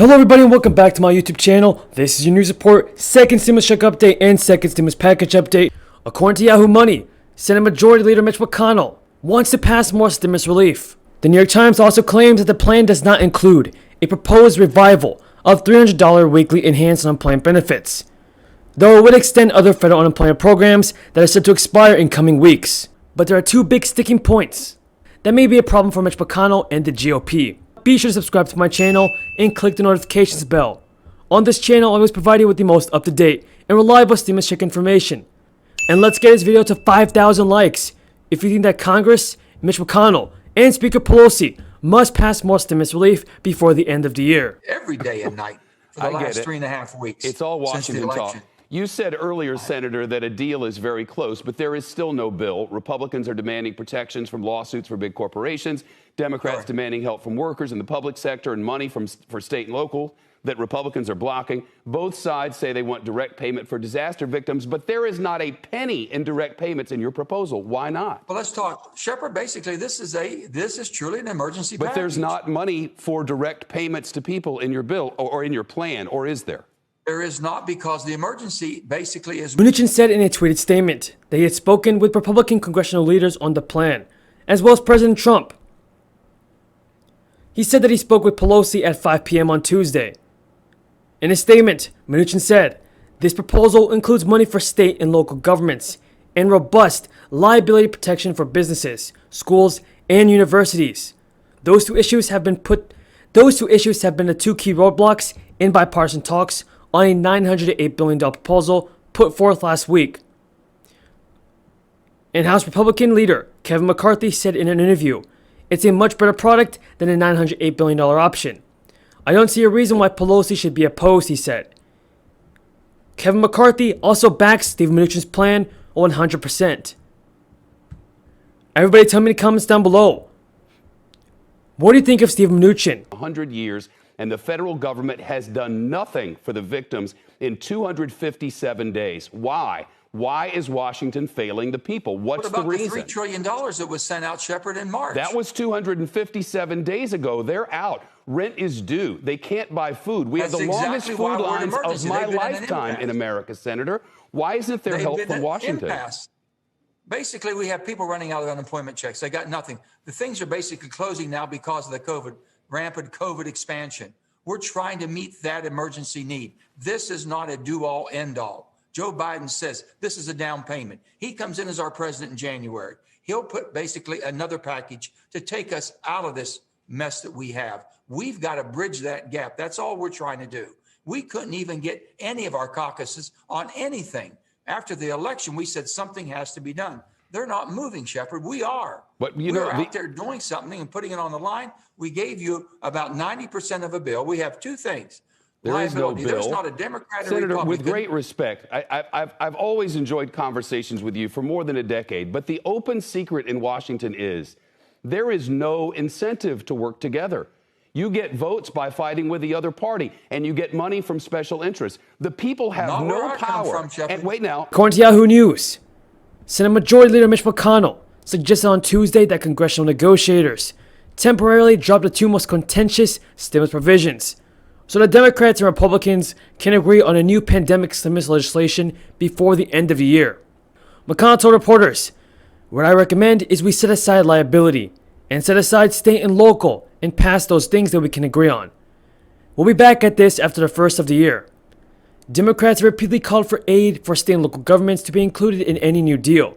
Hello everybody and welcome back to my YouTube channel. This is your news report, second stimulus check update and second stimulus package update. According to Yahoo Money, Senate Majority Leader Mitch McConnell wants to pass more stimulus relief. The New York Times also claims that the plan does not include a proposed revival of $300 weekly enhanced unemployment benefits, though it would extend other federal unemployment programs that are set to expire in coming weeks. But there are two big sticking points that may be a problem for Mitch McConnell and the GOP. Be sure to subscribe to my channel and click the notifications bell. On this channel, I always provide you with the most up-to-date and reliable stimulus check information. And let's get this video to 5,000 likes if you think that Congress, Mitch McConnell, and Speaker Pelosi must pass more stimulus relief before the end of the year. Every day and night for the last 3.5 weeks. It's all Washington talk. You said earlier, Senator, that a deal is very close, but there is still no bill. Republicans are demanding protections from lawsuits for big corporations. Democrats demanding help from workers in the public sector and money for state and local that Republicans are blocking. Both sides say they want direct payment for disaster victims, but there is not a penny in direct payments in your proposal. Why not? Well, let's talk. Shepard, basically, this is truly an emergency But package. there's not money for direct payments to people in your bill or in your plan, or is there? There is not, because the emergency basically is... Mnuchin said in a tweeted statement that he had spoken with Republican congressional leaders on the plan, as well as President Trump. He said that he spoke with Pelosi at 5 p.m. on Tuesday. In a statement, Mnuchin said, "This proposal includes money for state and local governments and robust liability protection for businesses, schools, and universities. Those two issues have been the two key roadblocks in bipartisan talks on a $908 billion proposal put forth last week." And House Republican leader Kevin McCarthy said in an interview, "It's a much better product than a $908 billion option. I don't see a reason why Pelosi should be opposed," he said. Kevin McCarthy also backs Steve Mnuchin's plan 100%. Everybody tell me in the comments down below, what do you think of Steve Mnuchin? 100 years, and the federal government has done nothing for the victims in 257 days. Why? Why is Washington failing the people? What's the reason? What about the $3 trillion that was sent out, Shepard, in March? That was 257 days ago. They're out. Rent is due. They can't buy food. We have the longest food lines of my lifetime in America, Senator. Why isn't there help from Washington? Basically, we have people running out of unemployment checks. They got nothing. The things are basically closing now because of the rampant COVID expansion. We're trying to meet that emergency need. This is not a do-all, end-all. Joe Biden says this is a down payment. He comes in as our president in January. He'll put basically another package to take us out of this mess that we have. We've got to bridge that gap. That's all we're trying to do. We couldn't even get any of our caucuses on anything. After the election, we said something has to be done. They're not moving, Shepard. We are. But we're out there doing something and putting it on the line. We gave you about 90% of a bill. We have two things. There is no bill. There's not a Democrat or Senator, Republican. with great respect, I've always enjoyed conversations with you for more than a decade, but the open secret in Washington is there is no incentive to work together. You get votes by fighting with the other party, and you get money from special interests. The people have no power. And wait now. According to Yahoo News, Senate Majority Leader Mitch McConnell suggested on Tuesday that congressional negotiators temporarily drop the two most contentious stimulus provisions, so the Democrats and Republicans can agree on a new pandemic stimulus legislation before the end of the year. McConnell told reporters, "What I recommend is we set aside liability and set aside state and local and pass those things that we can agree on. We'll be back at this after the first of the year." Democrats repeatedly called for aid for state and local governments to be included in any new deal,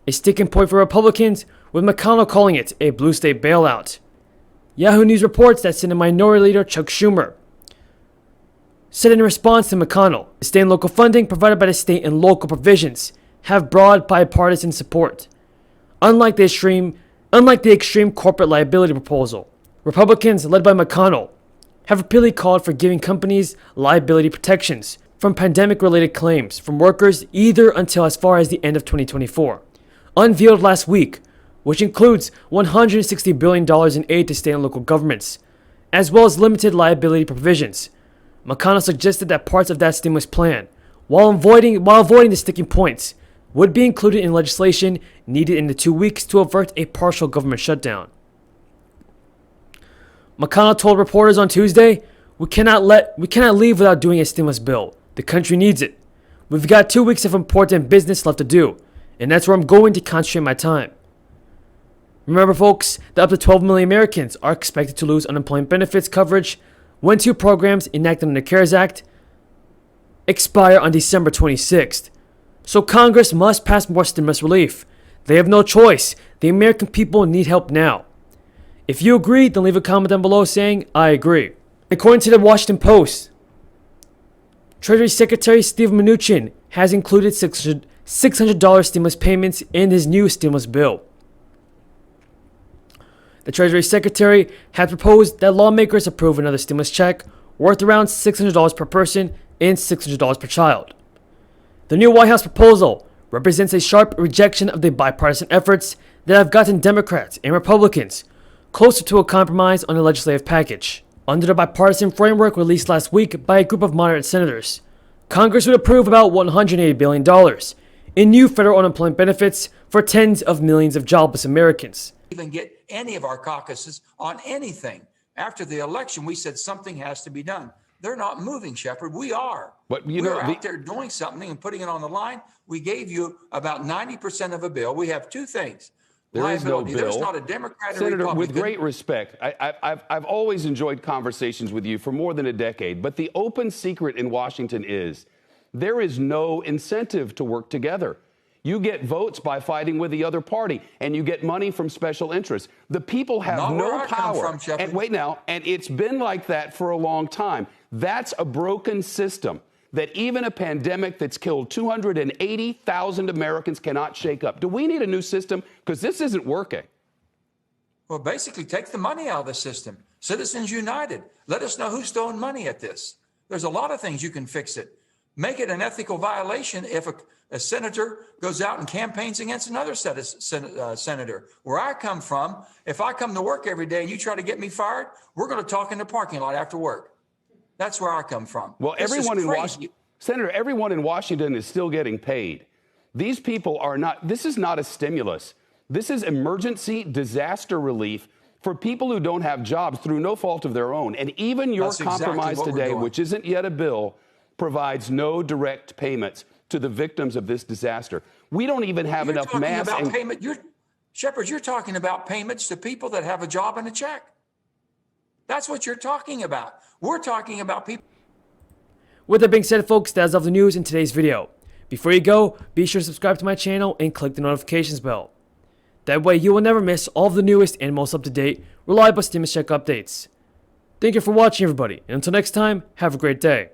a sticking point for Republicans, with McConnell calling it a blue state bailout. Yahoo News reports that Senate Minority Leader Chuck Schumer said in response to McConnell, the state and local funding provided by the state and local provisions have broad bipartisan support. Unlike the extreme corporate liability proposal, Republicans, led by McConnell, have repeatedly called for giving companies liability protections from pandemic-related claims from workers either until as far as the end of 2024, unveiled last week, which includes $160 billion in aid to state and local governments, as well as limited liability provisions. McConnell suggested that parts of that stimulus plan, while avoiding the sticking points, would be included in legislation needed in the 2 weeks to avert a partial government shutdown. McConnell told reporters on Tuesday, We cannot leave without doing a stimulus bill. The country needs it. We've got 2 weeks of important business left to do, and that's where I'm going to concentrate my time. Remember, folks, that up to 12 million Americans are expected to lose unemployment benefits coverage when 2 programs enacted under the CARES Act expire on December 26th. So Congress must pass more stimulus relief. They have no choice. The American people need help now. If you agree, then leave a comment down below saying, I agree. According to the Washington Post, Treasury Secretary Steve Mnuchin has included $600 stimulus payments in his new stimulus bill. The Treasury Secretary had proposed that lawmakers approve another stimulus check worth around $600 per person and $600 per child. The new White House proposal represents a sharp rejection of the bipartisan efforts that have gotten Democrats and Republicans closer to a compromise on the legislative package. Under the bipartisan framework released last week by a group of moderate senators, Congress would approve about $180 billion in new federal unemployment benefits for tens of millions of jobless Americans. Even get any of our caucuses on anything. After the election, we said something has to be done. They're not moving, Shepard. We are. But we're out there doing something and putting it on the line. We gave you about 90% of a bill. We have 2 things. There Liability. is no bill. There's not a Democrat or Senator, Republican. with great respect, I've always enjoyed conversations with you for more than a decade, but the open secret in Washington is there is no incentive to work together. You get votes by fighting with the other party, and you get money from special interests. The people have no power. And wait now, and it's been like that for a long time. That's a broken system that even a pandemic that's killed 280,000 Americans cannot shake up. Do we need a new system? Because this isn't working. Well, basically, take the money out of the system. Citizens United. Let us know who's throwing money at this. There's a lot of things you can fix it. Make it an ethical violation if a senator goes out and campaigns against another senator. Where I come from, if I come to work every day and you try to get me fired, we're going to talk in the parking lot after work. That's where I come from. Well, everyone in Washington, Senator, everyone in Washington is still getting paid. These people are not, this is not a stimulus. This is emergency disaster relief for people who don't have jobs through no fault of their own. And even your compromise today, which isn't yet a bill, provides no direct payments to the victims of this disaster. We don't even have enough mass. Shepard, you're talking about payments to people that have a job and a check. That's what you're talking about. We're talking about people. With that being said, folks, that's all the news in today's video. Before you go, be sure to subscribe to my channel and click the notifications bell. That way you will never miss all of the newest and most up-to-date, reliable stimulus check updates. Thank you for watching, everybody, and until next time, have a great day.